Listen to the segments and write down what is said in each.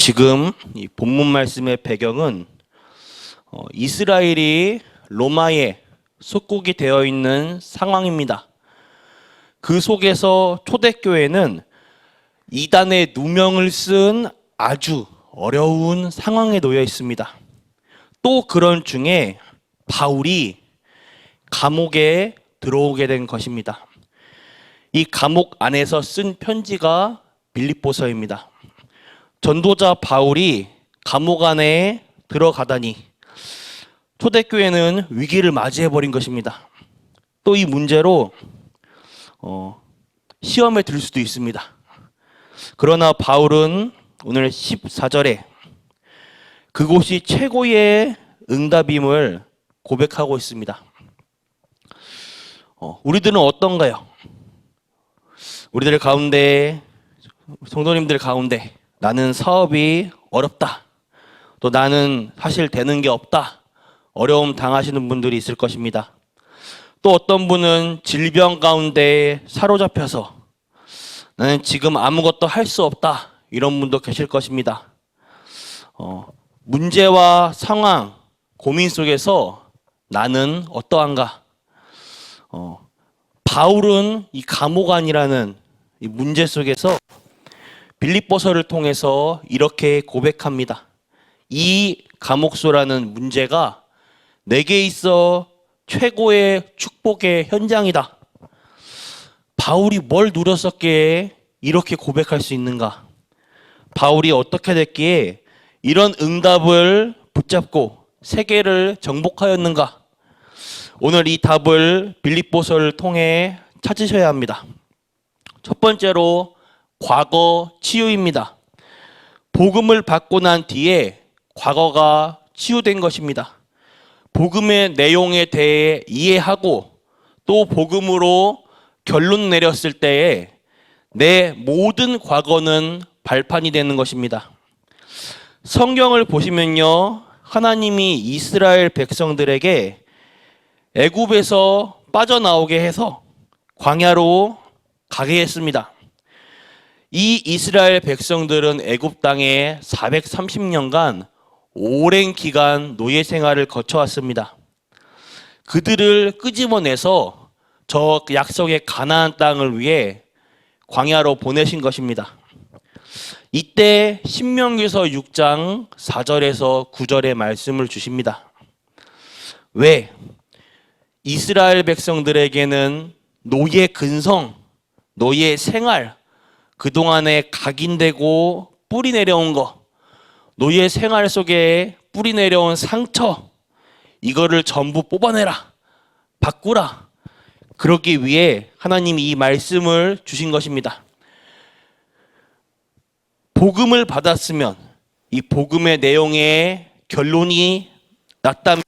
지금 이 본문 말씀의 배경은 이스라엘이 로마의 속국이 되어 있는 상황입니다. 그 속에서 초대교회는 이단의 누명을 쓴 아주 어려운 상황에 놓여 있습니다. 또 그런 중에 바울이 감옥에 들어오게 된 것입니다. 이 감옥 안에서 쓴 편지가 빌립보서입니다. 전도자 바울이 감옥 안에 들어가다니 초대교회는 위기를 맞이해버린 것입니다. 또 이 문제로 시험에 들 수도 있습니다. 그러나 바울은 오늘 14절에 그곳이 최고의 응답임을 고백하고 있습니다. 우리들은 어떤가요? 우리들 가운데, 성도님들 가운데 나는 사업이 어렵다. 또 나는 사실 되는 게 없다. 어려움 당하시는 분들이 있을 것입니다. 또 어떤 분은 질병 가운데 사로잡혀서 나는 지금 아무것도 할 수 없다. 이런 분도 계실 것입니다. 문제와 상황, 고민 속에서 나는 어떠한가? 바울은 이 감옥 안이라는 이 문제 속에서 빌립보서를 통해서 이렇게 고백합니다. 이 감옥소라는 문제가 내게 있어 최고의 축복의 현장이다. 바울이 뭘 누렸었기에 이렇게 고백할 수 있는가? 바울이 어떻게 됐기에 이런 응답을 붙잡고 세계를 정복하였는가? 오늘 이 답을 빌립보서를 통해 찾으셔야 합니다. 첫 번째로 과거 치유입니다. 복음을 받고 난 뒤에 과거가 치유된 것입니다. 복음의 내용에 대해 이해하고 또 복음으로 결론 내렸을 때에 내 모든 과거는 발판이 되는 것입니다. 성경을 보시면요, 하나님이 이스라엘 백성들에게 애굽에서 빠져나오게 해서 광야로 가게 했습니다. 이 이스라엘 백성들은 애굽 땅에 430년간 오랜 기간 노예 생활을 거쳐왔습니다. 그들을 끄집어내서 저 약속의 가나안 땅을 위해 광야로 보내신 것입니다. 이때 신명기서 6장 4절에서 9절의 말씀을 주십니다. 왜? 이스라엘 백성들에게는 노예 근성, 노예 생활, 그동안에 각인되고 뿌리 내려온 거, 노예 생활 속에 뿌리 내려온 상처, 이거를 전부 뽑아내라, 바꾸라. 그러기 위해 하나님이 이 말씀을 주신 것입니다. 복음을 받았으면 이 복음의 내용에 결론이 났다면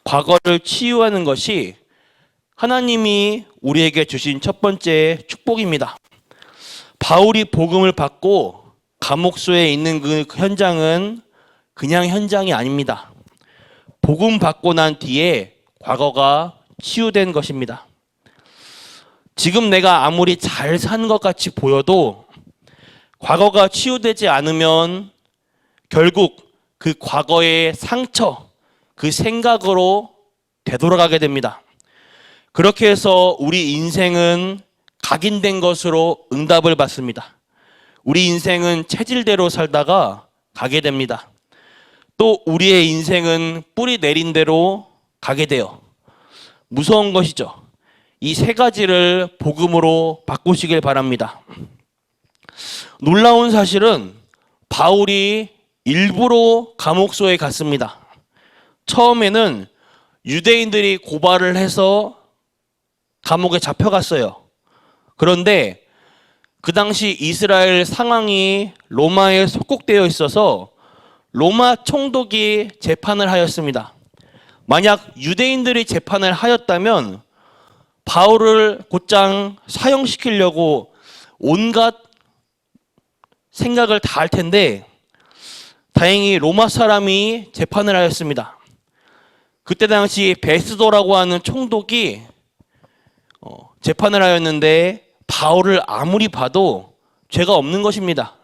과거를 치유하는 것이 하나님이 우리에게 주신 첫 번째 축복입니다. 바울이 복음을 받고 감옥소에 있는 그 현장은 그냥 현장이 아닙니다. 복음 받고 난 뒤에 과거가 치유된 것입니다. 지금 내가 아무리 잘 산 것 같이 보여도 과거가 치유되지 않으면 결국 그 과거의 상처, 그 생각으로 되돌아가게 됩니다. 그렇게 해서 우리 인생은 각인된 것으로 응답을 받습니다. 우리 인생은 체질대로 살다가 가게 됩니다. 또 우리의 인생은 뿌리 내린 대로 가게 돼요. 무서운 것이죠. 이 세 가지를 복음으로 바꾸시길 바랍니다. 놀라운 사실은 바울이 일부러 감옥소에 갔습니다. 처음에는 유대인들이 고발을 해서 감옥에 잡혀갔어요. 그런데 그 당시 이스라엘 상황이 로마에 속국되어 있어서 로마 총독이 재판을 하였습니다. 만약 유대인들이 재판을 하였다면 바울을 곧장 사형시키려고 온갖 생각을 다 할 텐데 다행히 로마 사람이 재판을 하였습니다. 그때 당시 베스도라고 하는 총독이 재판을 하였는데 바울을 아무리 봐도 죄가 없는 것입니다.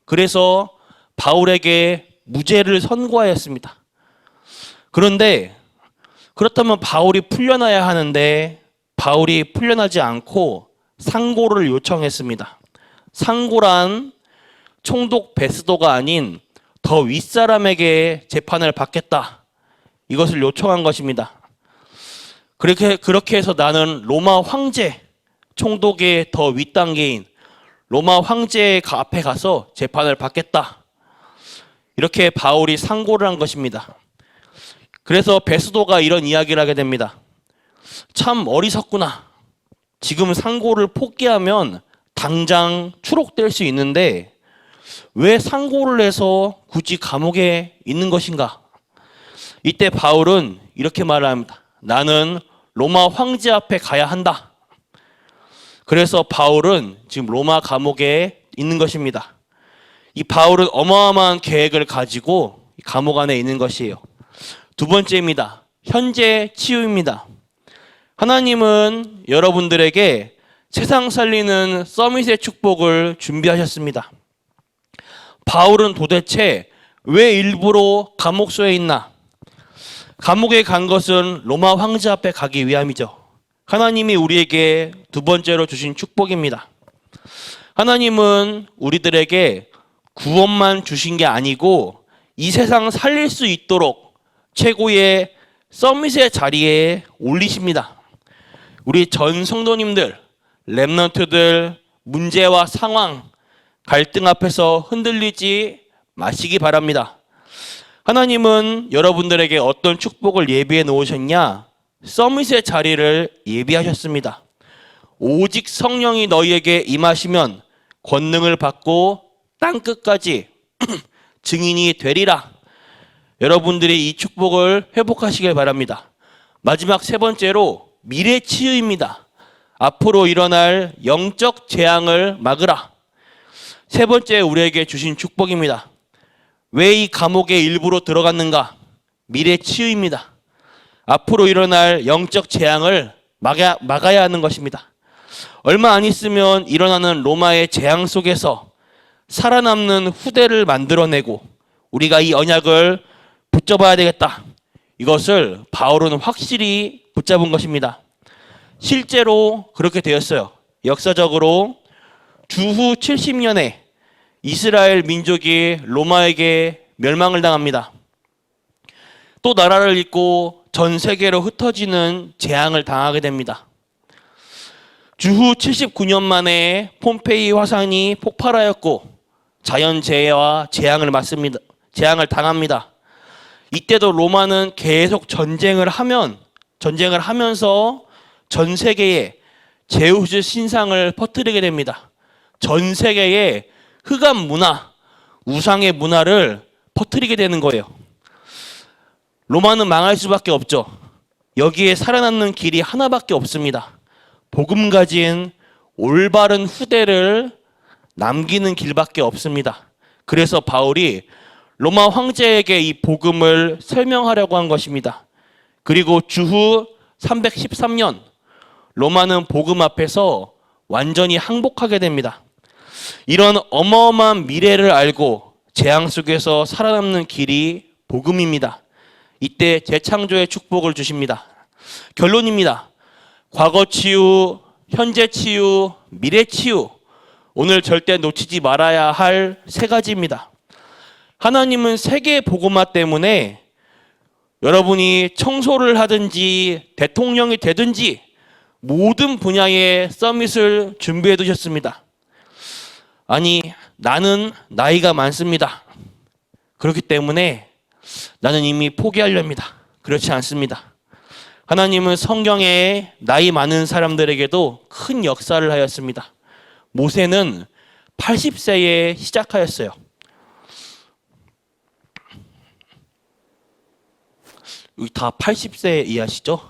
그래서 바울에게 무죄를 선고하였습니다. 그런데 그렇다면 바울이 풀려나야 하는데 바울이 풀려나지 않고 상고를 요청했습니다. 상고란 총독 베스도가 아닌 더 윗사람에게 재판을 받겠다. 이것을 요청한 것입니다. 그렇게 해서 나는 로마 황제, 총독의 더 윗단계인 로마 황제 앞에 가서 재판을 받겠다. 이렇게 바울이 상고를 한 것입니다. 그래서 베스도가 이런 이야기를 하게 됩니다. 참 어리석구나. 지금 상고를 포기하면 당장 추록될 수 있는데 왜 상고를 해서 굳이 감옥에 있는 것인가? 이때 바울은 이렇게 말을 합니다. 나는 로마 황제 앞에 가야 한다. 그래서 바울은 지금 로마 감옥에 있는 것입니다. 이 바울은 어마어마한 계획을 가지고 감옥 안에 있는 것이에요. 두 번째입니다. 현재 치유입니다. 하나님은 여러분들에게 세상 살리는 서밋의 축복을 준비하셨습니다. 바울은 도대체 왜 일부러 감옥소에 있나? 감옥에 간 것은 로마 황제 앞에 가기 위함이죠. 하나님이 우리에게 두 번째로 주신 축복입니다. 하나님은 우리들에게 구원만 주신 게 아니고 이 세상 살릴 수 있도록 최고의 서밋의 자리에 올리십니다. 우리 전 성도님들, 렘넌트들, 문제와 상황, 갈등 앞에서 흔들리지 마시기 바랍니다. 하나님은 여러분들에게 어떤 축복을 예비해 놓으셨냐? 서밋의 자리를 예비하셨습니다. 오직 성령이 너희에게 임하시면 권능을 받고 땅끝까지 증인이 되리라. 여러분들이 이 축복을 회복하시길 바랍니다. 마지막 세 번째로 미래 치유입니다. 앞으로 일어날 영적 재앙을 막으라. 세 번째 우리에게 주신 축복입니다. 왜 이 감옥에 일부러 들어갔는가? 미래 치유입니다. 앞으로 일어날 영적 재앙을 막아야 하는 것입니다. 얼마 안 있으면 일어나는 로마의 재앙 속에서 살아남는 후대를 만들어내고 우리가 이 언약을 붙잡아야 되겠다. 이것을 바울은 확실히 붙잡은 것입니다. 실제로 그렇게 되었어요. 역사적으로 주후 70년에 이스라엘 민족이 로마에게 멸망을 당합니다. 또 나라를 잃고 전 세계로 흩어지는 재앙을 당하게 됩니다. 주후 79년 만에 폼페이 화산이 폭발하였고 자연재해와 재앙을 당합니다. 이때도 로마는 계속 전쟁을 하면서 전 세계에 제우스 신상을 퍼뜨리게 됩니다. 전 세계에 흑암 문화, 우상의 문화를 퍼뜨리게 되는 거예요. 로마는 망할 수밖에 없죠. 여기에 살아남는 길이 하나밖에 없습니다. 복음 가진 올바른 후대를 남기는 길밖에 없습니다. 그래서 바울이 로마 황제에게 이 복음을 설명하려고 한 것입니다. 그리고 주후 313년 로마는 복음 앞에서 완전히 항복하게 됩니다. 이런 어마어마한 미래를 알고 재앙 속에서 살아남는 길이 복음입니다. 이때 재창조의 축복을 주십니다. 결론입니다. 과거 치유, 현재 치유, 미래 치유. 오늘 절대 놓치지 말아야 할 세 가지입니다. 하나님은 세계 복음화 때문에 여러분이 청소를 하든지 대통령이 되든지 모든 분야의 서밋을 준비해 두셨습니다. 아니, 나는 나이가 많습니다. 그렇기 때문에 나는 이미 포기하렵니다. 그렇지 않습니다. 하나님은 성경에 나이 많은 사람들에게도 큰 역사를 하였습니다. 모세는 80세에 시작하였어요. 여기 다 80세 이하시죠?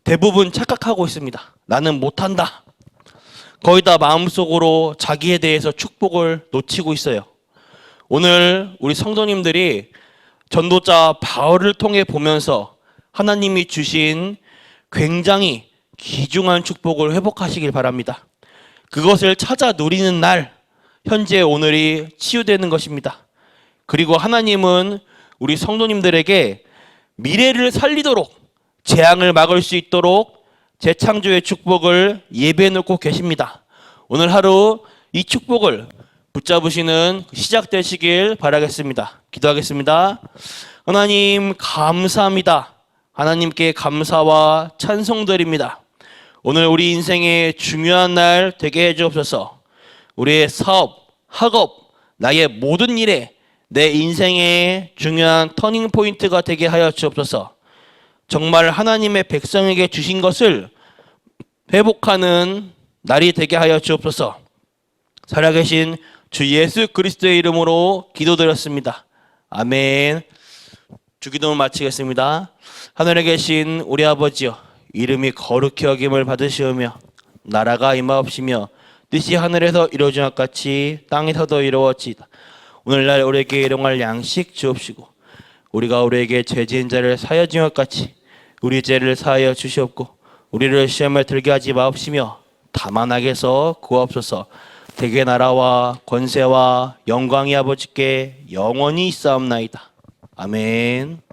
대부분 착각하고 있습니다. 나는 못한다. 거의 다 마음속으로 자기에 대해서 축복을 놓치고 있어요. 오늘 우리 성도님들이 전도자 바울을 통해 보면서 하나님이 주신 굉장히 귀중한 축복을 회복하시길 바랍니다. 그것을 찾아 누리는 날 현재 오늘이 치유되는 것입니다. 그리고 하나님은 우리 성도님들에게 미래를 살리도록 재앙을 막을 수 있도록 재창조의 축복을 예배해 놓고 계십니다. 오늘 하루 이 축복을 붙잡으시는 시작되시길 바라겠습니다. 기도하겠습니다. 하나님 감사합니다. 하나님께 감사와 찬송드립니다. 오늘 우리 인생의 중요한 날 되게 해주옵소서. 우리의 사업, 학업, 나의 모든 일에 내 인생의 중요한 터닝 포인트가 되게 하여 주옵소서. 정말 하나님의 백성에게 주신 것을 회복하는 날이 되게 하여 주옵소서. 살아계신 주 예수 그리스도의 이름으로 기도드렸습니다. 아멘. 주기도를 마치겠습니다. 하늘에 계신 우리 아버지여, 이름이 거룩히 여김을 받으시오며 나라가 임하옵시며 뜻이 하늘에서 이루어진 것 같이 땅에서도 이루어지이다. 오늘날 우리에게 일용할 양식 주옵시고 우리가 우리에게 죄 지은 자를 사하여 준 것 같이 우리 죄를 사하여 주시옵고 우리를 시험에 들게 하지 마옵시며 다만 악에서 구하옵소서. 대개 나라와 권세와 영광이 아버지께 영원히 있사옵나이다. 아멘.